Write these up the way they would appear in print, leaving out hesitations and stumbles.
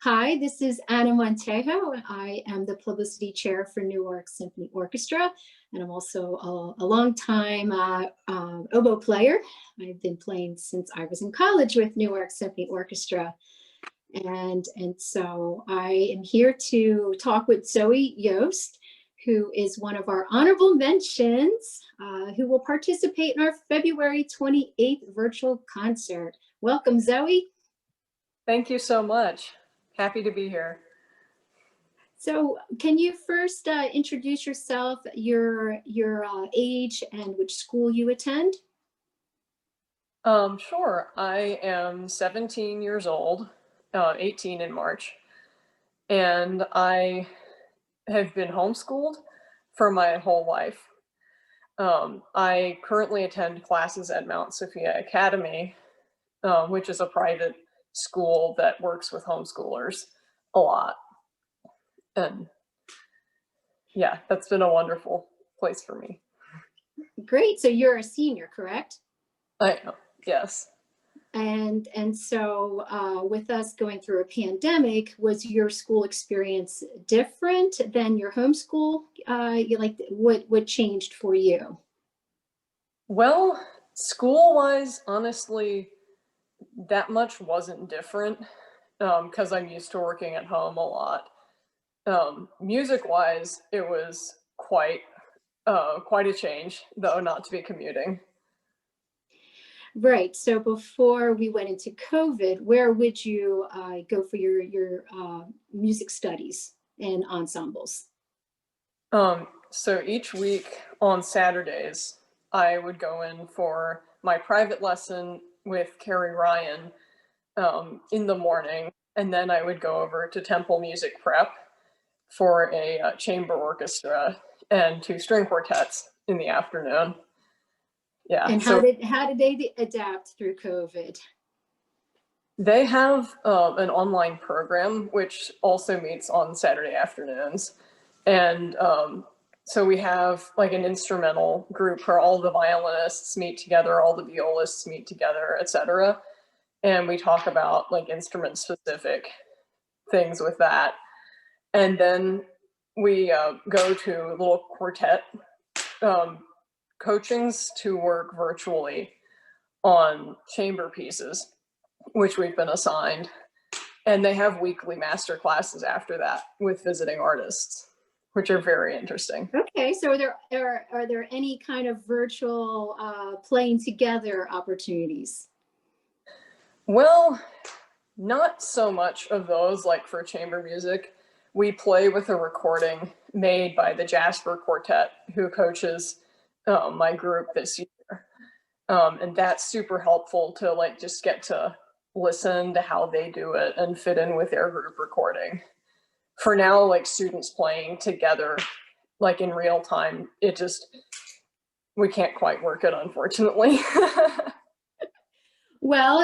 Hi, this is Anna Montejo. I am the Publicity Chair for Newark Symphony Orchestra, and I'm also a longtime oboe player. I've been playing since I was in college with Newark Symphony Orchestra. And so I am here to talk with Zoe Yost, who is one of our honorable mentions, who will participate in our February 28th virtual concert. Welcome, Zoe. Thank you so much. Happy to be here. So can you first introduce yourself, your age, and which school you attend? Sure. I am 17 years old, 18 in March, and I have been homeschooled for my whole life. I currently attend classes at Mount Sophia Academy, which is a private school that works with homeschoolers a lot. And yeah, that's been a wonderful place for me. Great. So you're a senior, correct? I am, yes. And so with us going through a pandemic, was your school experience different than your homeschool? What changed for you? Well, school-wise, honestly, that much wasn't different because I'm used to working at home a lot. Music-wise, it was quite a change, though, not to be commuting. Right. So before we went into COVID, where would you go for your music studies and ensembles? So each week on Saturdays, I would go in for my private lesson with Kerri Ryan in the morning, and then I would go over to Temple Music Prep for a chamber orchestra and 2 string quartets in the afternoon. Yeah. And how did they adapt through COVID? They have an online program which also meets on Saturday afternoons, and so we have like an instrumental group where all the violinists meet together, all the violists meet together, etc. And we talk about like instrument specific things with that. And then we go to little quartet coachings to work virtually on chamber pieces, which we've been assigned. And they have weekly master classes after that with visiting artists, which are very interesting. Okay, so are there any kind of virtual playing together opportunities? Well, not so much of those like for chamber music. We play with a recording made by the Jasper Quartet, who coaches my group this year. And that's super helpful to like just get to listen to how they do it and fit in with their group recording. For now, like students playing together, like in real time, we can't quite work it, unfortunately. Well,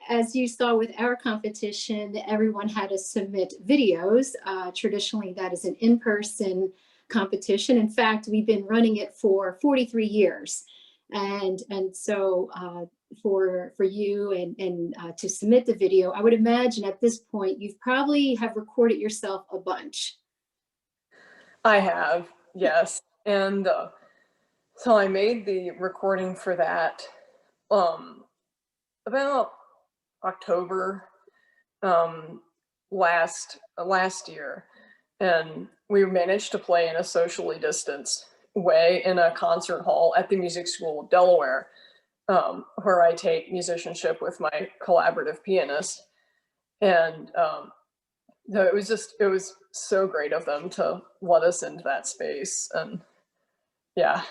as you saw with our competition, everyone had to submit videos. Traditionally, that is an in-person competition. In fact, we've been running it for 43 years. And so for you and to submit the video, I would imagine at this point, you've probably have recorded yourself a bunch. I have, yes. And so I made the recording for that about October last year, and we managed to play in a socially distanced way in a concert hall at the Music School of Delaware, where I take musicianship with my collaborative pianist. And it was so great of them to let us into that space. And yeah.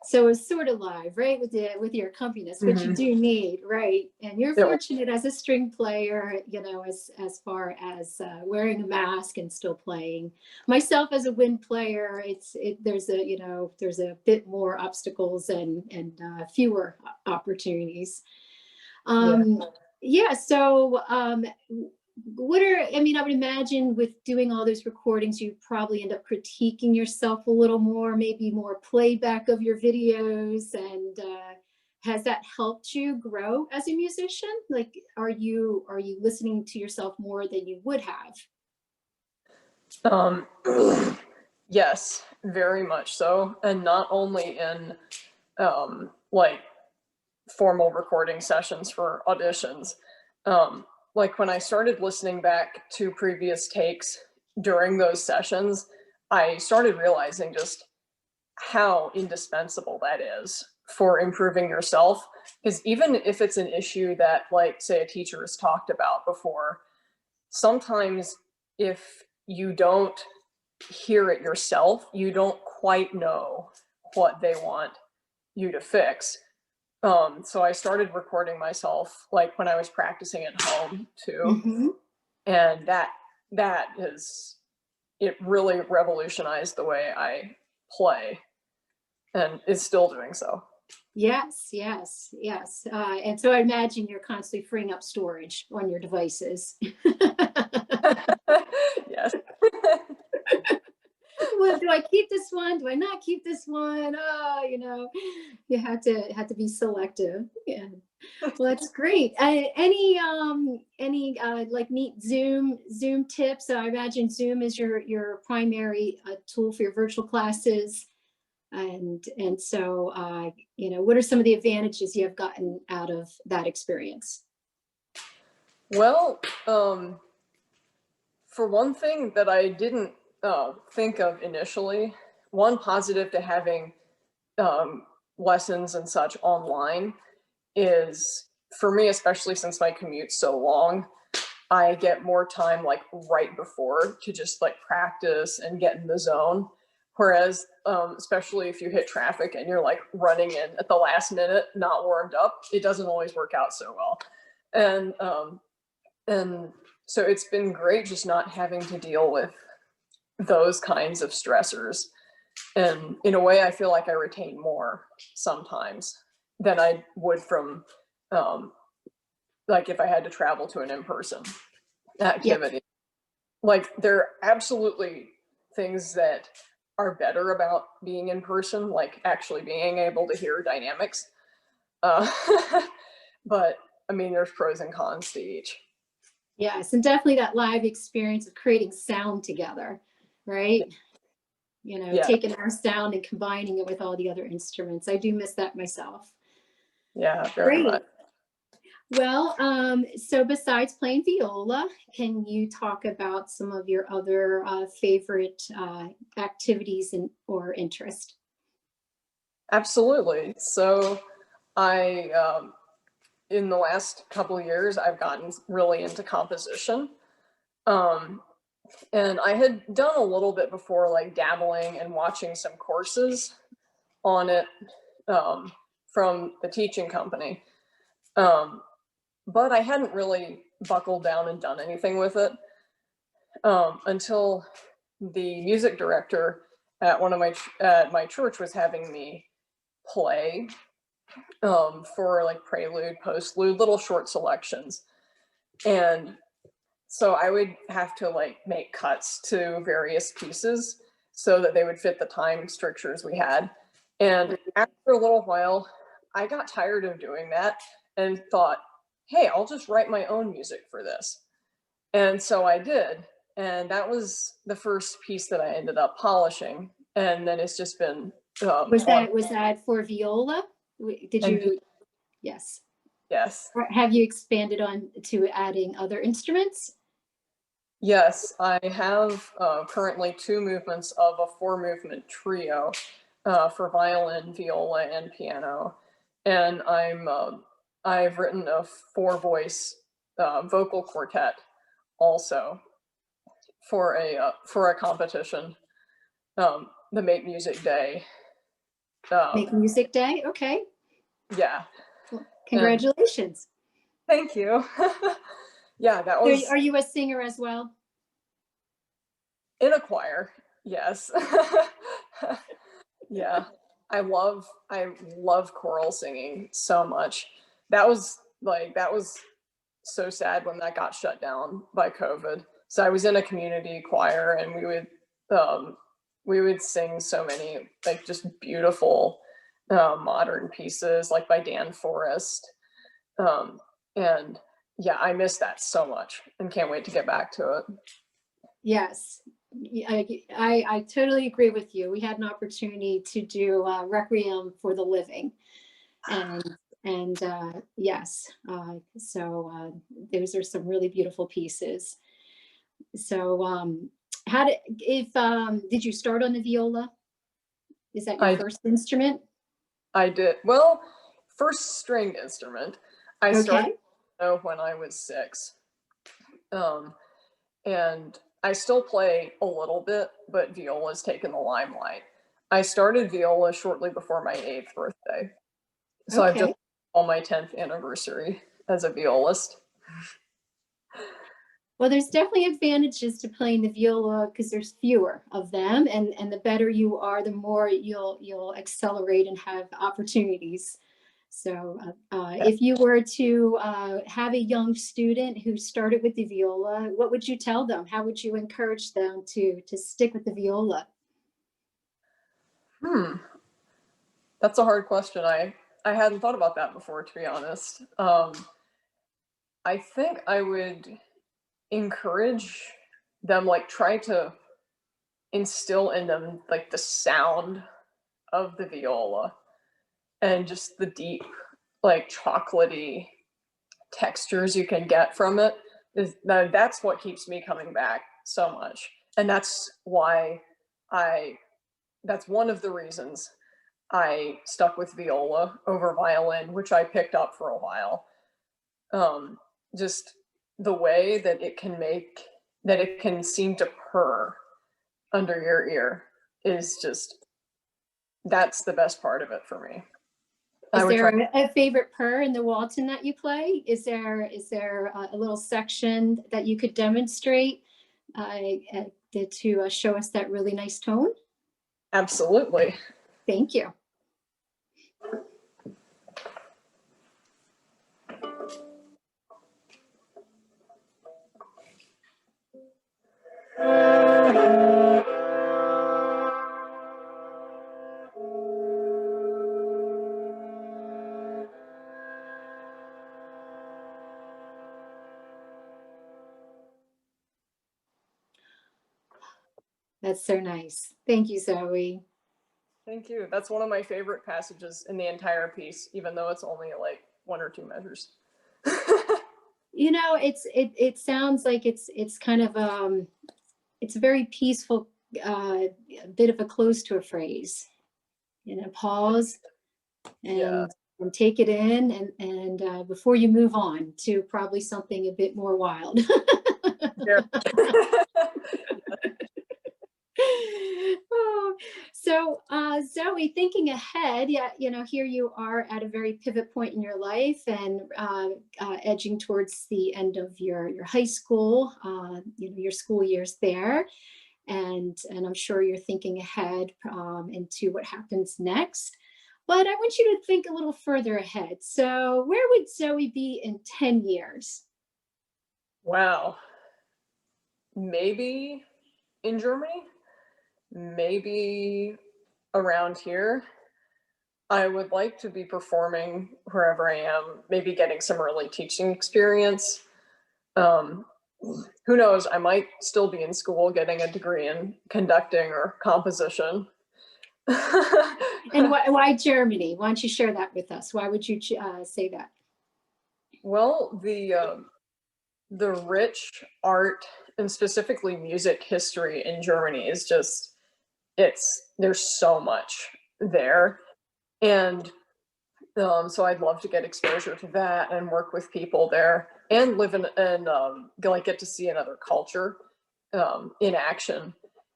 So it's sort of live, right, with your accompanist, which you do need, right? And you're fortunate as a string player, you know, as far as wearing a mask and still playing. Myself as a wind player, there's a bit more obstacles and fewer opportunities. Yeah. So I would imagine with doing all those recordings, you probably end up critiquing yourself a little more, maybe more playback of your videos. And has that helped you grow as a musician? Like, are you listening to yourself more than you would have? Um, yes, very much so. And not only in like formal recording sessions for auditions. Like when I started listening back to previous takes during those sessions, I started realizing just how indispensable that is for improving yourself. Because even if it's an issue that, like, say, a teacher has talked about before, sometimes if you don't hear it yourself, you don't quite know what they want you to fix. So I started recording myself like when I was practicing at home too. Mm-hmm. And that is, it really revolutionized the way I play and is still doing so. Yes, yes, yes. And so I imagine you're constantly freeing up storage on your devices. Yes. Well, do I keep this one? Do I not keep this one? Oh, you have to be selective. Yeah. Well, that's great. Any like neat Zoom tips? I imagine Zoom is your primary tool for your virtual classes, and so what are some of the advantages you have gotten out of that experience? Well, for one thing that I didn't think of initially, one positive to having lessons and such online is, for me, especially since my commute's so long, I get more time like right before to just like practice and get in the zone. Whereas, especially if you hit traffic and you're like running in at the last minute, not warmed up, it doesn't always work out so well. And so it's been great just not having to deal with those kinds of stressors. And in a way, I feel like I retain more sometimes than I would from like if I had to travel to an in-person activity. Yep. Like there are absolutely things that are better about being in person, like actually being able to hear dynamics. But I mean, there's pros and cons to each. Yes, and definitely that live experience of creating sound together, right? Yeah. Taking our sound and combining it with all the other instruments. I do miss that myself. Yeah, very much. Well, so besides playing viola, can you talk about some of your other favorite activities or interest? Absolutely. So I, in the last couple of years, I've gotten really into composition. And I had done a little bit before, like dabbling and watching some courses on it from the teaching company. But I hadn't really buckled down and done anything with it until the music director at my church was having me play for like prelude, postlude, little short selections. And so I would have to like make cuts to various pieces so that they would fit the time strictures we had. And after a little while, I got tired of doing that and thought, hey, I'll just write my own music for this. And so I did. And that was the first piece that I ended up polishing. And then it's just been was that for viola? Did you? Yes. Yes. Or have you expanded on to adding other instruments? Yes, I have currently 2 movements of a 4-movement trio for violin, viola, and piano. And I've written a 4-voice vocal quartet also for a competition, the Make Music Day. Make Music Day, okay. Yeah. Well, congratulations. Thank you. Yeah, that was. Are you a singer as well? In a choir, yes. Yeah, I love choral singing so much. That was so sad when that got shut down by COVID. So I was in a community choir, and we would sing so many like just beautiful modern pieces like by Dan Forrest. And yeah, I miss that so much and can't wait to get back to it. Yes, I totally agree with you. We had an opportunity to do Requiem for the Living, and yes, so those are some really beautiful pieces. So did you start on the viola? Is that your first instrument? I did. Well, first stringed instrument. I started when I was 6. And I still play a little bit, but viola's taken the limelight. I started viola shortly before my 8th birthday. So I've just on my 10th anniversary as a violist. Well, there's definitely advantages to playing the viola because there's fewer of them, and the better you are, the more you'll accelerate and have opportunities. So if you were to have a young student who started with the viola, what would you tell them? How would you encourage them to stick with the viola? That's a hard question. I hadn't thought about that before, to be honest. I think I would encourage them, like, try to instill in them like the sound of the viola and just the deep, like, chocolatey textures you can get from it. That's what keeps me coming back so much, and that's why that's one of the reasons I stuck with viola over violin, which I picked up for a while. Just the way that it can seem to purr under your ear is just, that's the best part of it for me. Is there a favorite purr in the Walton that you play? Is there a little section that you could demonstrate to show us that really nice tone? Absolutely. Thank you. That's so nice. Thank you, Zoe. Thank you. That's one of my favorite passages in the entire piece, even though it's only like 1 or 2 measures. You know, it sounds like it's kind of it's a very peaceful bit of a close to a phrase. You know, pause and take it in, and before you move on to probably something a bit more wild. Oh, so Zoe, thinking ahead, you know, here you are at a very pivot point in your life, and edging towards the end of your high school, you know, your school years there, and I'm sure you're thinking ahead into what happens next. But I want you to think a little further ahead. So where would Zoe be in 10 years? Wow. Maybe in Germany, maybe around here. I would like to be performing wherever I am, maybe getting some early teaching experience. Who knows, I might still be in school getting a degree in conducting or composition. And why Germany? Why don't you share that with us? Why would you say that? Well, the rich art and specifically music history in Germany is just, there's so much there. And so I'd love to get exposure to that and work with people there and live in like get to see another culture in action.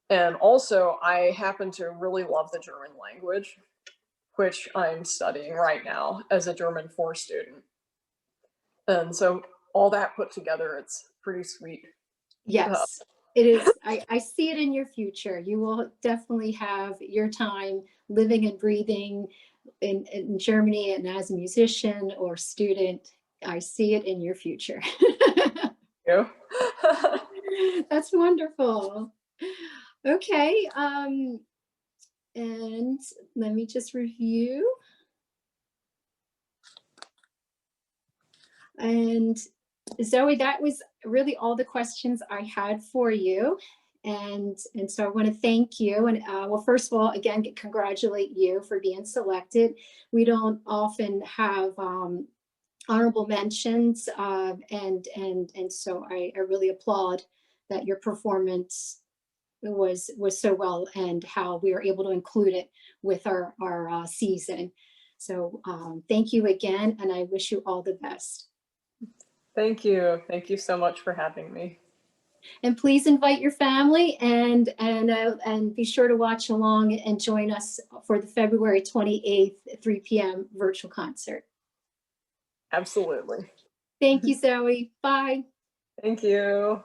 And also I happen to really love the German language, which I'm studying right now as a German 4 student. And so all that put together, it's pretty sweet. Yes, it is. I see it in your future. You will definitely have your time living and breathing in Germany, and as a musician or student, I see it in your future. Yeah. That's wonderful. Okay. And let me just review. And Zoe, that was really all the questions I had for you. And so I want to thank you. And well, first of all, again, congratulate you for being selected. We don't often have honorable mentions, and so I really applaud that your performance was so well, and how we were able to include it with our season. So thank you again, and I wish you all the best. Thank you. Thank you so much for having me. And please invite your family, and be sure to watch along and join us for the February 28th, 3 p.m. virtual concert. Absolutely. Thank you, Zoe. Bye. Thank you.